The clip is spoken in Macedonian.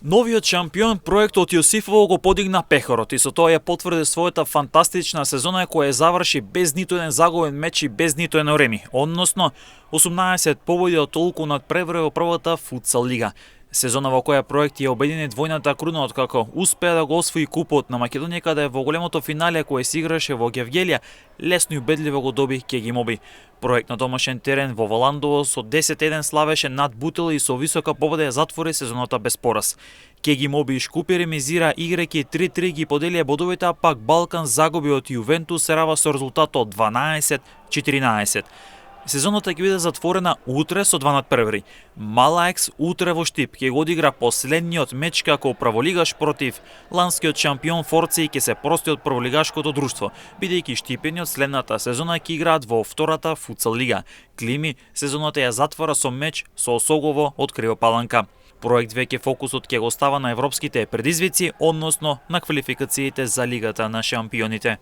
Новиот шампион проектот Јосифово го подигна пехорот и со тоа ја потврди својата фантастична сезона која заврши без ниту еден загубен меч и без ниту едно реми, односно 18 победи од толку надпревари во првата футсал лига. Сезона во која проект ја обедини двојната круна откако успеа да го освои купот на Македонија, каде во големото финале кое се играше во Гевгелија лесно и убедливо го доби Кеги Моби. Проект на домашен терен во Воландово со 10-1 славеше над Бутел и со висока победа ја затвори сезоната без пораз. Кеги Моби и Шкупи ремизира играјќи 3-3 ги поделија бодовите, а пак Балкан загуби од Јувентус Серава со резултатот 12-14. Сезоната ќе биде затворена утре со 2 надпревари. Малаекс утре во Штип ќе го одигра последниот меч како праволигаш против ланскиот шампион Форци и ќе се прости од праволигашкото друштво, бидејќи Штипени од следната сезона ќе играат во втората футсал лига. Клими сезоната ја затвара со меч со Осогово од Кривопаланка. Проект веќе фокусот ќе го става на европските предизвици, односно на квалификациите за Лигата на шампионите.